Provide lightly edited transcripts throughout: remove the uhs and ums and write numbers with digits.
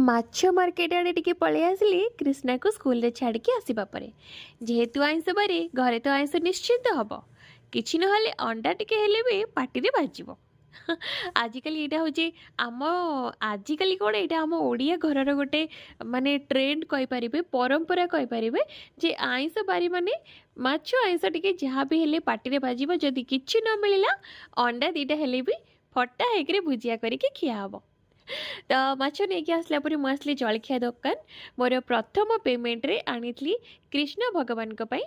ମାଛ ମାର୍କେଟ ଆଡ଼େ ଟିକେ ପଳେଇ ଆସିଲି କ୍ରିଷ୍ଣାକୁ ସ୍କୁଲରେ ଛାଡ଼ିକି ଆସିବା ପରେ। ଯେହେତୁ ଆଇଁଷ ବାରି, ଘରେ ତ ଆଇଁଷ ନିଶ୍ଚିନ୍ତ ହବ। କିଛି ନହେଲେ ଅଣ୍ଡା ଟିକେ ହେଲେ ବି ପାଟିରେ ବାଜିବ। ଆଜିକାଲି ଏଇଟା ହେଉଛି ଆମ ଆଜିକାଲି କ'ଣ ଏଇଟା ଆମ ଓଡ଼ିଆ ଘରର ଗୋଟେ ମାନେ ଟ୍ରେଣ୍ଡ କହିପାରିବେ, ପରମ୍ପରା କହିପାରିବେ ଯେ ଆଇଁଷ ବାରି ମାନେ ମାଛ ଆଇଁଷ ଟିକେ ଯାହା ବି ହେଲେ ପାଟିରେ ବାଜିବ। ଯଦି କିଛି ନ ମିଳିଲା ଅଣ୍ଡା ଦୁଇଟା ହେଲେ ବି ଫଟା ହେଇକିରି ଭୁଜିଆ କରିକି ଖିଆ ହବ। ତ ମାଛ ନେଇକି ଆସିଲା ପରେ ମୁଁ ଆସିଲି ଜଳଖିଆ ଦୋକାନ। ମୋର ପ୍ରଥମ ପେମେଣ୍ଟରେ ଆଣିଥିଲି କୃଷ୍ଣ ଭଗବାନଙ୍କ ପାଇଁ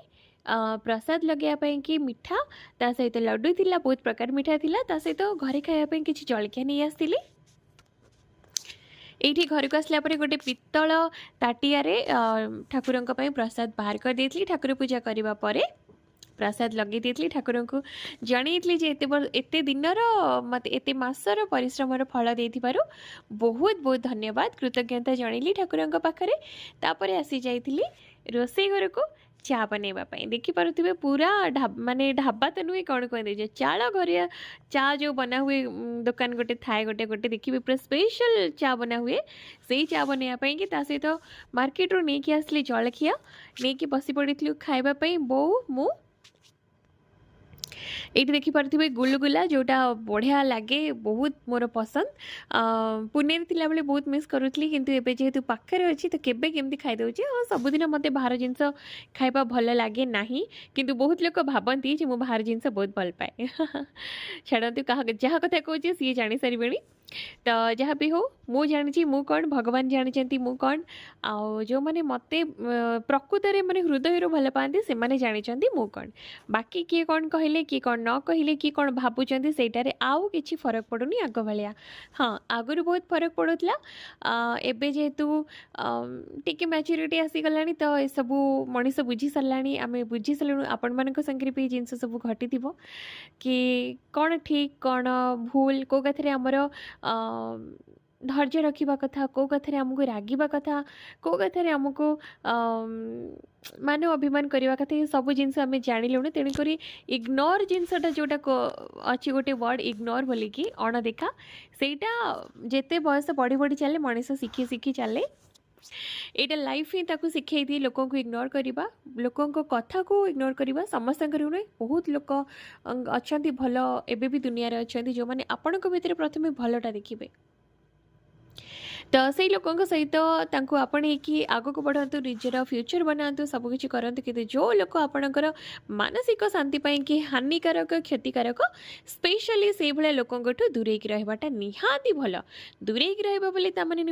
ପ୍ରସାଦ ଲଗାଇବା ପାଇଁକି ମିଠା, ତା ସହିତ ଲଡ଼ୁ ଥିଲା, ବହୁତ ପ୍ରକାର ମିଠା ଥିଲା, ତା ସହିତ ଘରେ ଖାଇବା ପାଇଁ କିଛି ଜଳଖିଆ ନେଇ ଆସିଥିଲି। ଏଇଠି ଘରକୁ ଆସିଲା ପରେ ଗୋଟେ ପିତ୍ତଳ ତାଟିଆରେ ଠାକୁରଙ୍କ ପାଇଁ ପ୍ରସାଦ ବାହାର କରିଦେଇଥିଲି। ଠାକୁର ପୂଜା କରିବା ପରେ ପ୍ରସାଦ ଲଗାଇ ଦେଇଥିଲି। ଠାକୁରଙ୍କୁ ଜଣେଇଥିଲି ଯେ ଏତେ ଦିନର ମୋତେ ଏତେ ମାସର ପରିଶ୍ରମର ଫଳ ଦେଇଥିବାରୁ ବହୁତ ବହୁତ ଧନ୍ୟବାଦ, କୃତଜ୍ଞତା ଜଣେଇଲି ଠାକୁରଙ୍କ ପାଖରେ। ତାପରେ ଆସି ଯାଇଥିଲି ରୋଷେଇ ଘରକୁ ଚା ବନେଇବା ପାଇଁ। ଦେଖିପାରୁଥିବେ ପୁରା ମାନେ ଢାବା ତ ନୁହେଁ, କ'ଣ କୁହନ୍ତି ଯେ ଚାଳ ଘରିଆ ଚା ଯେଉଁ ବନା ହୁଏ, ଦୋକାନ ଗୋଟେ ଥାଏ, ଗୋଟେ ଦେଖିବେ ପୁରା ସ୍ପେଶାଲ ଚା ବନା ହୁଏ। ସେଇ ଚା ବନେଇବା ପାଇଁକି ତା ସହିତ ମାର୍କେଟରୁ ନେଇକି ଆସିଲି ଜଳଖିଆ, ନେଇକି ବସି ପଡ଼ିଥିଲୁ ଖାଇବା ପାଇଁ ବୋଉ ମୁଁ। ଏଇଠି ଦେଖିପାରୁଥିବେ ଗୁଲୁଗୁଲା, ଯେଉଁଟା ବଢ଼ିଆ ଲାଗେ, ବହୁତ ମୋର ପସନ୍ଦ। ପୁନେରେ ଥିଲାବେଳେ ବହୁତ ମିସ୍ କରୁଥିଲି, କିନ୍ତୁ ଏବେ ଯେହେତୁ ପାଖରେ ଅଛି ତ କେବେ କେମିତି ଖାଇଦେଉଛି। ହଁ, ସବୁଦିନ ମୋତେ ବାହାର ଜିନିଷ ଖାଇବା ଭଲ ଲାଗେ ନାହିଁ, କିନ୍ତୁ ବହୁତ ଲୋକ ଭାବନ୍ତି ଯେ ମୁଁ ବାହାର ଜିନିଷ ବହୁତ ଭଲ ପାଏ। ଛାଡ଼ନ୍ତୁ, ଯାହା କଥା କହୁଛି ସିଏ ଜାଣିସାରିବେଣି। ତ ଯାହା ବି ହଉ, ମୁଁ ଜାଣିଛି ମୁଁ କ'ଣ, ଭଗବାନ ଜାଣିଛନ୍ତି ମୁଁ କ'ଣ। ଆଉ ଯେଉଁମାନେ ମୋତେ ପ୍ରକୃତରେ ମାନେ ହୃଦୟରୁ ଭଲ ପାଆନ୍ତି ସେମାନେ ଜାଣିଛନ୍ତି ମୁଁ କ'ଣ। ବାକି କିଏ କ'ଣ କହିଲେ, କିଏ କ'ଣ ନ କହିଲେ, କିଏ କ'ଣ ଭାବୁଛନ୍ତି, ସେଇଟାରେ ଆଉ କିଛି ଫରକ ପଡ଼ୁନି ଆଗ ଭଳିଆ। ହଁ, ଆଗରୁ ବହୁତ ଫରକ ପଡ଼ୁଥିଲା। ଏବେ ଯେହେତୁ ଟିକେ ମ୍ୟାଚୁରିଟି ଆସିଗଲାଣି ତ ଏସବୁ ମଣିଷ ବୁଝି ସାରିଲାଣି, ଆମେ ବୁଝି ସାରିଲୁଣି। ଆପଣମାନଙ୍କ ସାଙ୍ଗରେ ବି ଏଇ ଜିନିଷ ସବୁ ଘଟିଥିବ କି କ'ଣ ଠିକ୍ କ'ଣ ଭୁଲ, କେଉଁ କଥାରେ ଆମର ଧୈର୍ଯ୍ୟ ରଖିବା କଥା, କେଉଁ କଥାରେ ଆମକୁ ରାଗିବା କଥା, କେଉଁ କଥାରେ ଆମକୁ ମାନ ଅଭିମାନ କରିବା କଥା, ଏ ସବୁ ଜିନିଷ ଆମେ ଜାଣିଲୁଣି। ତେଣୁକରି ଇଗ୍ନୋର ଜିନିଷଟା ଯେଉଁଟା ଅଛି ଗୋଟେ ୱାର୍ଡ଼ ଇଗ୍ନୋର ବୋଲିକି, ଅଣଦେଖା, ସେଇଟା ଯେତେ ବୟସ ବଢ଼ି ବଢ଼ି ଚାଲେ ମଣିଷ ଶିଖି ଶିଖି ଚାଲେ। ଏଇଟା ଲାଇଫ୍ ହିଁ ତାକୁ ଶିଖେଇ ଦିଏ ଲୋକଙ୍କୁ ଇଗ୍ନୋର କରିବା, ଲୋକଙ୍କ କଥାକୁ ଇଗ୍ନୋର କରିବା। ସମସ୍ତଙ୍କର ନୁହେଁ, ବହୁତ ଲୋକ ଅଛନ୍ତି ଭଲ, ଏବେ ବି ଦୁନିଆରେ ଅଛନ୍ତି ଯେଉଁମାନେ ଆପଣଙ୍କ ଭିତରେ ପ୍ରଥମେ ଭଲଟା ଦେଖିବେ। ତ ସେଇ ଲୋକଙ୍କ ସହିତ ତାଙ୍କୁ ଆପଣେଇକି ଆଗକୁ ବଢ଼ାନ୍ତୁ, ନିଜର ଫ୍ୟୁଚର୍ ବନାନ୍ତୁ, ସବୁକିଛି କରନ୍ତୁ। କିନ୍ତୁ ଯେଉଁ ଲୋକ ଆପଣଙ୍କର ମାନସିକ ଶାନ୍ତି ପାଇଁକି ହାନିକାରକ, କ୍ଷତିକାରକ, ସ୍ପେଶାଲି ସେଇଭଳିଆ ଲୋକଙ୍କଠୁ ଦୂରେଇକି ରହିବାଟା ନିହାତି ଭଲ। ଦୂରେଇକି ରହିବା ବୋଲି ତା'ମାନେ ନୁହେଁ